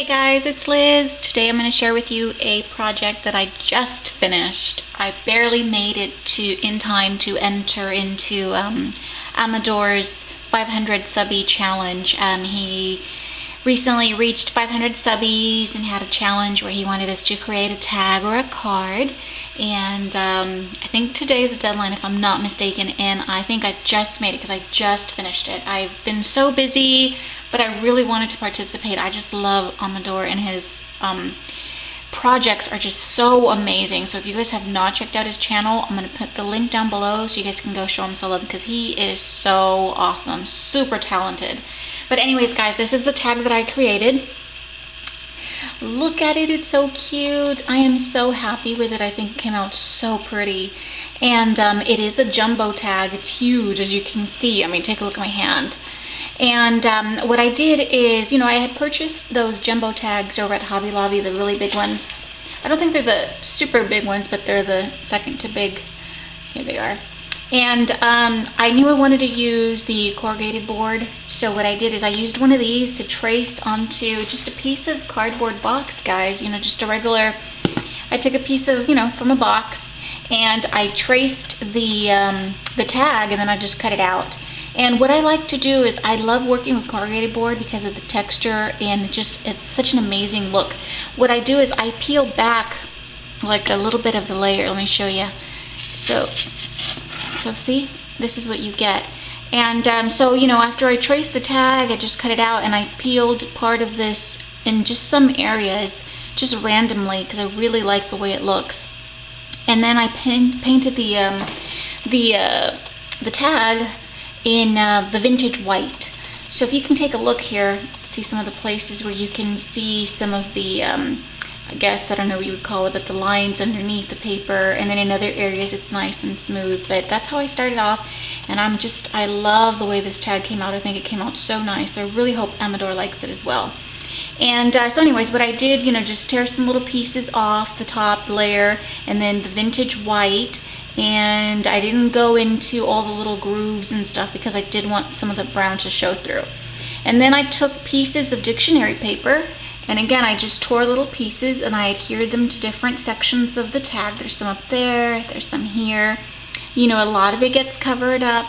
Hey guys, it's Liz. Today I'm going to share with you a project that I just finished. I barely made it in time to enter into Amador's 500 Subbie challenge. He recently reached 500 subbies and had a challenge where he wanted us to create a tag or a card. And I think today is the deadline if I'm not mistaken, and I think I just made it because I just finished it. I've been so busy, but I really wanted to participate. I just love Amador, and his projects are just so amazing. So if you guys have not checked out his channel, I'm going to put the link down below so you guys can go show him some love because he is so awesome, super talented. But anyways guys, this is the tag that I created. Look at it, it's so cute. I am so happy with it. I think it came out so pretty. And it is a jumbo tag. It's huge, as you can see. I mean, take a look at my hand. And what I did is, I had purchased those jumbo tags over at Hobby Lobby, the really big ones. I don't think they're the super big ones, but they're the second to big. Here they are. And I knew I wanted to use the corrugated board. So what I did is I used one of these to trace onto just a piece of cardboard box, guys. Just a regular, I took a piece of, from a box, and I traced the tag, and then I just cut it out. And what I like to do is I love working with corrugated board because of the texture, and it's such an amazing look. What I do is I peel back like a little bit of the layer. Let me show you. So see, this is what you get. And so after I traced the tag, I just cut it out, and I peeled part of this in just some areas, just randomly, because I really like the way it looks. And then I painted the tag in the vintage white. So if you can take a look here, see some of the places where you can see some of the I don't know what you would call it, but the lines underneath the paper, and then in other areas it's nice and smooth. But that's how I started off, and I love the way this tag came out. I think it came out so nice. I really hope Amador likes it as well. And so anyways, what I did, just tear some little pieces off the top layer, and then the vintage white, and I didn't go into all the little grooves and stuff because I did want some of the brown to show through. And then I took pieces of dictionary paper, and again I just tore little pieces and I adhered them to different sections of the tag. There's some up there, there's some here. A lot of it gets covered up,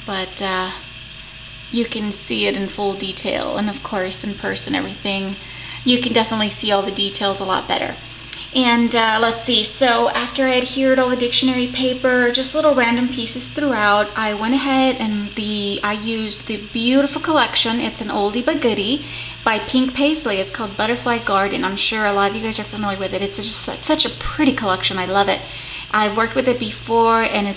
but you can see it in full detail, and of course in person everything, you can definitely see all the details a lot better. And let's see, so after I adhered all the dictionary paper, just little random pieces throughout, I went ahead and I used the beautiful collection. It's an oldie but goodie by Pink Paisley. It's called Butterfly Garden. I'm sure a lot of you guys are familiar with it. It's just such a pretty collection. I love it. I've worked with it before, and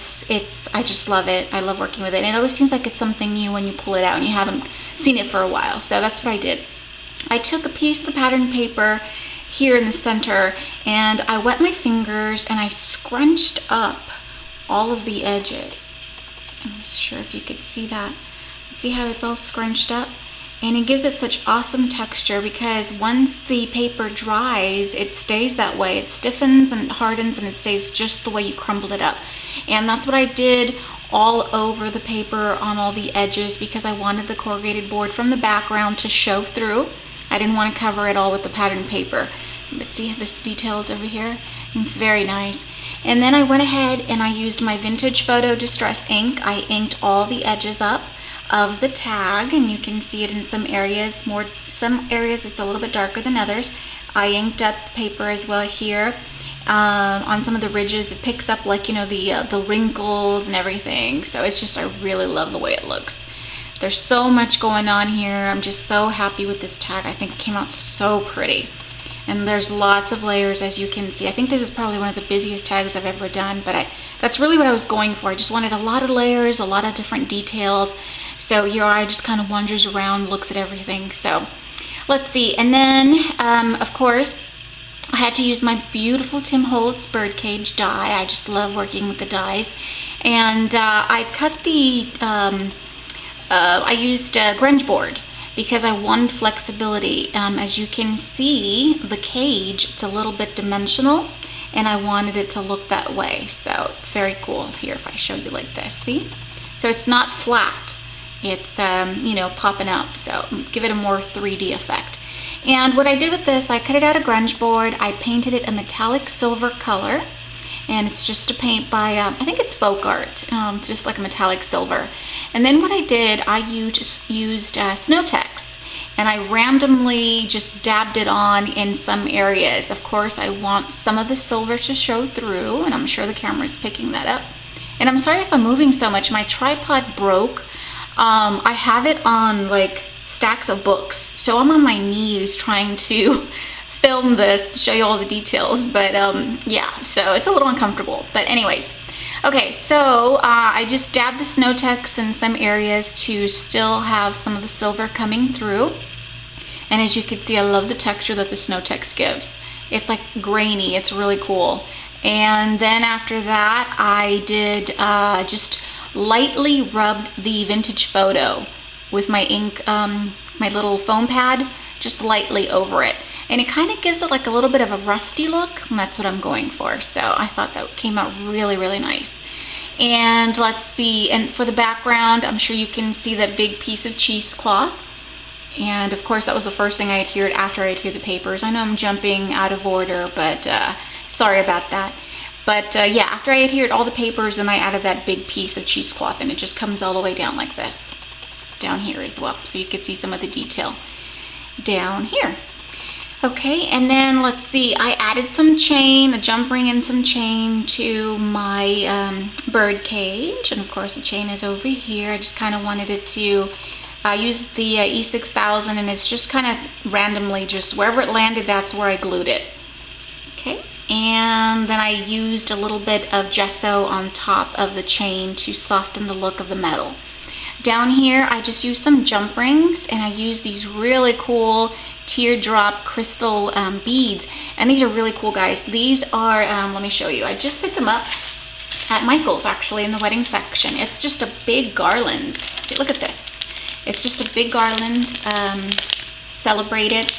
I just love it. I love working with it. And it always seems like it's something new when you pull it out and you haven't seen it for a while. So that's what I did. I took a piece of the pattern paper here in the center, and I wet my fingers and I scrunched up all of the edges. I'm not sure if you could see that. See how it's all scrunched up? And it gives it such awesome texture because once the paper dries, it stays that way. It stiffens and it hardens, and it stays just the way you crumbled it up. And that's what I did all over the paper on all the edges because I wanted the corrugated board from the background to show through. I didn't want to cover it all with the pattern paper. But see this details over here? It's very nice. And then I went ahead and I used my vintage photo distress ink. I inked all the edges up of the tag, and you can see it in some areas. Some areas it's a little bit darker than others. I inked up the paper as well here. On some of the ridges, it picks up like the wrinkles and everything. So it's just, I really love the way it looks. There's so much going on here. I'm just so happy with this tag. I think it came out so pretty. And there's lots of layers, as you can see. I think this is probably one of the busiest tags I've ever done, but that's really what I was going for. I just wanted a lot of layers, a lot of different details. So your eye just kind of wanders around, looks at everything. So let's see. And then, of course, I had to use my beautiful Tim Holtz Birdcage die. I just love working with the dies. And I cut I used grunge board because I wanted flexibility. As you can see, the cage, it's a little bit dimensional, and I wanted it to look that way. So it's very cool. Here, if I show you like this, see? So it's not flat. It's, popping up. So give it a more 3D effect. And what I did with this, I cut it out of grunge board, I painted it a metallic silver color, and it's just a paint by, I think it's Folk Art, just like a metallic silver. And then what I did, I used Snow-Tex, and I randomly just dabbed it on in some areas. Of course, I want some of the silver to show through, and I'm sure the camera's picking that up. And I'm sorry if I'm moving so much, my tripod broke. I have it on like stacks of books, so I'm on my knees trying to film this to show you all the details, but yeah, so it's a little uncomfortable, but anyways. Okay, so I just dabbed the Snow-Tex in some areas to still have some of the silver coming through, and as you can see, I love the texture that the Snow-Tex gives. It's like grainy, it's really cool. And then after that, I did just lightly rubbed the vintage photo with my ink, my little foam pad, just lightly over it. And it kind of gives it like a little bit of a rusty look, and that's what I'm going for. So I thought that came out really, really nice. And let's see, and for the background, I'm sure you can see that big piece of cheesecloth. And of course, that was the first thing I adhered after I adhered the papers. I know I'm jumping out of order, but sorry about that. But yeah, after I adhered all the papers, then I added that big piece of cheesecloth, and it just comes all the way down like this, down here as well, so you can see some of the detail down here. Okay, and then let's see, I added some chain, a jump ring and some chain to my Birdcage, and of course the chain is over here. I just kind of wanted it to use the E6000, and it's just kind of randomly, just wherever it landed, that's where I glued it. Okay, and then I used a little bit of gesso on top of the chain to soften the look of the metal. Down here, I just used some jump rings, and I used these really cool teardrop crystal beads, and these are really cool, guys. These are, let me show you, I just picked them up at Michael's, actually, in the wedding section. It's just a big garland. Look at this. It's just a big garland, Celebrate It,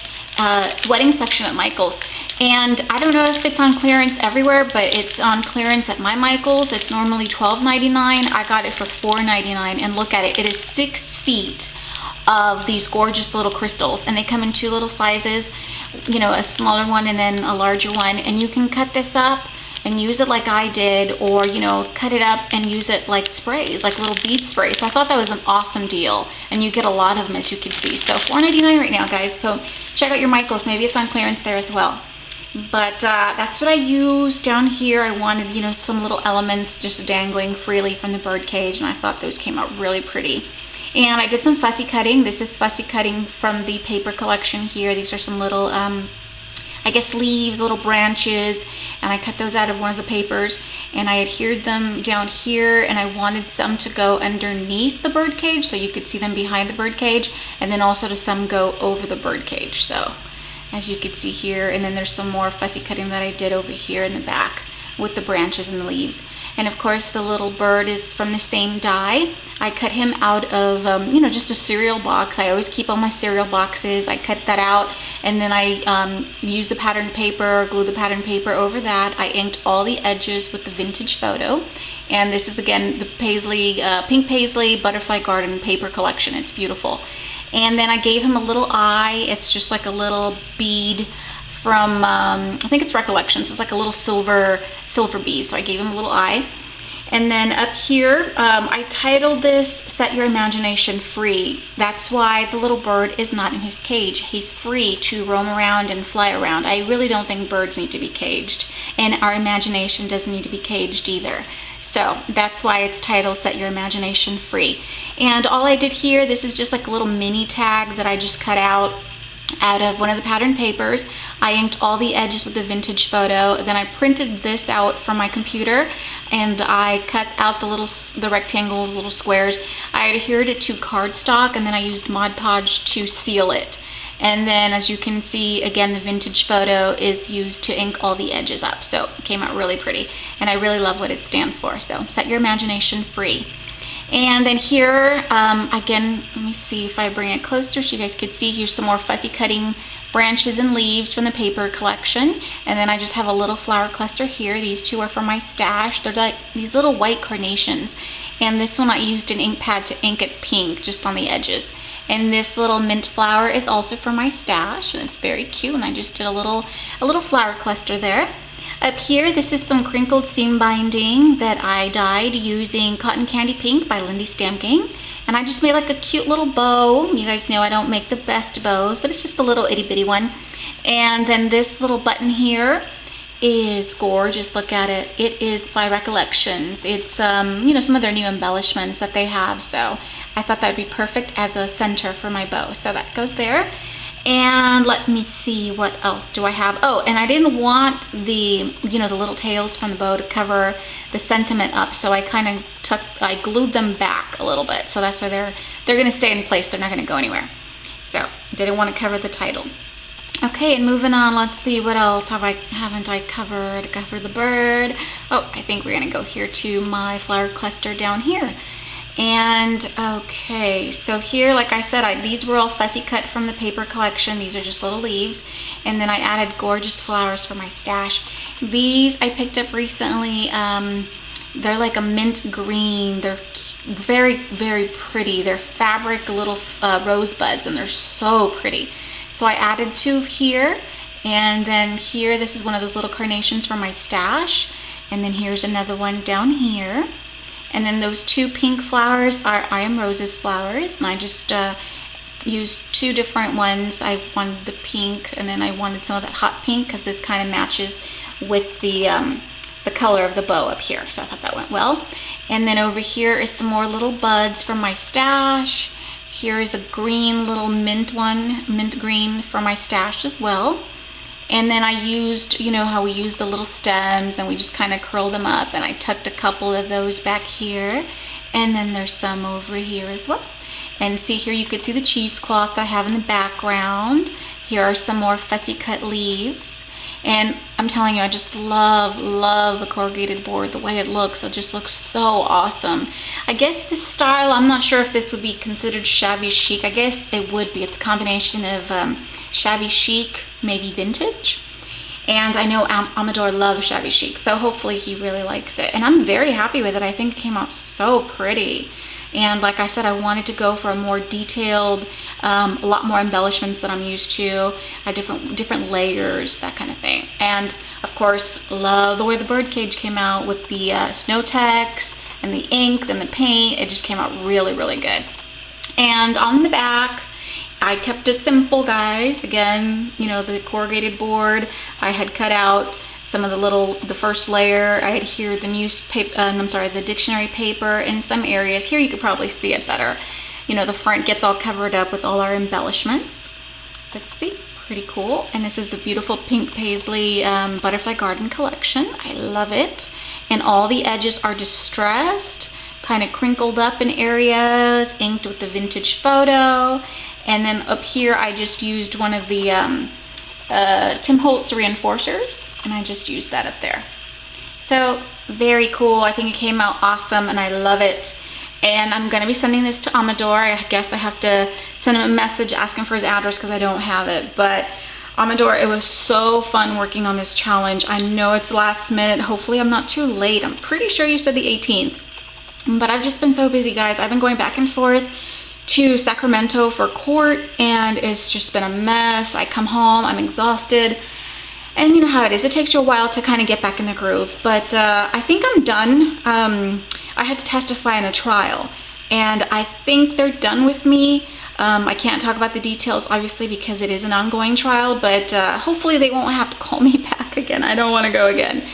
wedding section at Michael's. And I don't know if it's on clearance everywhere, but it's on clearance at my Michael's. It's normally $12.99. I got it for $4.99, and look at it. It is 6 feet of these gorgeous little crystals, and they come in 2 little sizes, you know, a smaller one and then a larger one. And you can cut this up and use it like I did, or, you know, cut it up and use it like sprays, like little bead sprays. So I thought that was an awesome deal, and you get a lot of them, as you can see. So $4.99 right now, guys. So check out your Michael's. Maybe it's on clearance there as well. But that's what I used down here. I wanted, you know, some little elements just dangling freely from the Birdcage, and I thought those came out really pretty. And I did some fussy cutting. This is fussy cutting from the paper collection here. These are some little, I guess, leaves, little branches, and I cut those out of one of the papers, and I adhered them down here, and I wanted some to go underneath the Birdcage so you could see them behind the Birdcage, and then also to some go over the Birdcage. So as you can see here, and then there's some more fussy cutting that I did over here in the back with the branches and the leaves. And of course the little bird is from the same die. I cut him out of, you know, just a cereal box. I always keep all my cereal boxes. I cut that out, and then I used the pattern paper, glued the pattern paper over that. I inked all the edges with the vintage photo. And this is, again, the paisley, pink paisley butterfly garden paper collection. It's beautiful. And then I gave him a little eye. It's just like a little bead from, I think it's Recollections. It's like a little silver bead. So I gave him a little eye. And then up here, I titled this Set Your Imagination Free. That's why the little bird is not in his cage. He's free to roam around and fly around. I really don't think birds need to be caged. And our imagination doesn't need to be caged either. So that's why it's titled Set Your Imagination Free. And all I did here, this is just like a little mini tag that I just cut out of one of the pattern papers. I inked all the edges with the vintage photo. Then I printed this out from my computer, and I cut out the rectangles, little squares. I adhered it to cardstock, and then I used Mod Podge to seal it. And then, as you can see, again, the vintage photo is used to ink all the edges up. So it came out really pretty, and I really love what it stands for. So Set Your Imagination Free. And then here, again, let me see if I bring it closer so you guys can see. Here's some more fussy cutting branches and leaves from the paper collection. And then I just have a little flower cluster here. These two are from my stash. They're like these little white carnations. And this one I used an ink pad to ink it pink just on the edges. And this little mint flower is also for my stash, and it's very cute, and I just did a little flower cluster there. Up here, this is some crinkled seam binding that I dyed using Cotton Candy Pink by Lindy Stamp Gang. And I just made like a cute little bow. You guys know I don't make the best bows, but it's just a little itty bitty one. And then this little button here is gorgeous. Look at it. It is by Recollections. It's you know, some of their new embellishments that they have, so I thought that would be perfect as a center for my bow. So that goes there. And let me see, what else do I have? Oh, and I didn't want the, you know, the little tails from the bow to cover the sentiment up, so I kind of I glued them back a little bit. So that's why they're going to stay in place. They're not going to go anywhere. So didn't want to cover the title. Okay, and moving on, let's see, what else haven't I covered? Covered the bird. Oh, I think we're going to go here to my flower cluster down here. And okay, so here, like I said, these were all fussy cut from the paper collection. These are just little leaves. And then I added gorgeous flowers for my stash. These I picked up recently. They're like a mint green. They're very, very pretty. They're fabric little rosebuds, and they're so pretty. So I added 2 here, and then here, this is one of those little carnations from my stash. And then here's another one down here. And then those 2 pink flowers are I Am Rose's flowers, and I just used 2 different ones. I wanted the pink, and then I wanted some of that hot pink because this kind of matches with the color of the bow up here. So I thought that went well. And then over here is some more little buds from my stash. Here is a green little mint one, mint green for my stash as well. And then I used, you know how we use the little stems and we just kind of curl them up, and I tucked a couple of those back here. And then there's some over here as well. And see, here you could see the cheesecloth I have in the background. Here are some more fussy cut leaves. And I'm telling you, I just love the corrugated board. The way it looks, it just looks so awesome. I guess this style, I'm not sure if this would be considered shabby chic. I guess it would be. It's a combination of shabby chic, maybe vintage. And I know Amador loves shabby chic, so hopefully he really likes it. And I'm very happy with it. I think it came out so pretty. And like I said, I wanted to go for a more detailed, a lot more embellishments than I'm used to, different layers, that kind of thing. And of course, love the way the Birdcage came out with the snow text and the ink and the paint. It just came out really, really good. And on the back, I kept it simple, guys. Again, you know, the corrugated board, I had cut out some of the first layer. I had here the newspaper, the dictionary paper in some areas. Here you could probably see it better. You know, the front gets all covered up with all our embellishments. Let's see, pretty cool. And this is the beautiful pink paisley butterfly garden collection. I love it. And all the edges are distressed, kind of crinkled up in areas, inked with the vintage photo. And then up here, I just used one of the Tim Holtz reinforcers, and I just used that up there. So very cool. I think it came out awesome, and I love it. And I'm going to be sending this to Amador. I guess I have to send him a message asking for his address because I don't have it. But Amador, it was so fun working on this challenge. I know it's last minute. Hopefully I'm not too late. I'm pretty sure you said the 18th. But I've just been so busy, guys. I've been going back and forth to Sacramento for court, and it's just been a mess. I come home, I'm exhausted, and you know how it is. It takes you a while to kind of get back in the groove, but I think I'm done. I had to testify in a trial, and I think they're done with me. I can't talk about the details, obviously, because it is an ongoing trial, but hopefully they won't have to call me back again. I don't want to go again.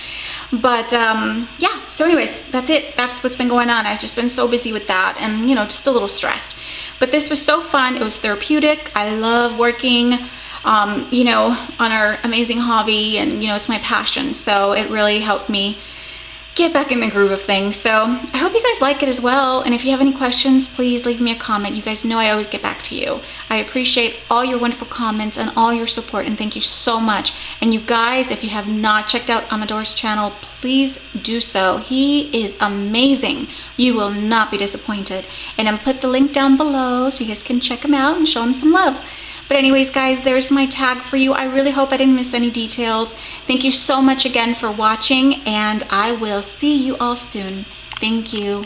But yeah, so anyways, that's it. That's what's been going on. I've just been so busy with that, and you know, just a little stressed. But this was so fun. It was therapeutic. I love working, you know, on our amazing hobby, and you know, it's my passion. So it really helped me get back in the groove of things. So I hope you guys like it as well. And if you have any questions, please leave me a comment. You guys know I always get back to you. I appreciate all your wonderful comments and all your support, and thank you so much. And you guys, if you have not checked out Amador's channel, please do so. He is amazing. You will not be disappointed. And I'm put the link down below so you guys can check him out and show him some love. But anyways, guys, there's my tag for you. I really hope I didn't miss any details. Thank you so much again for watching, and I will see you all soon. Thank you.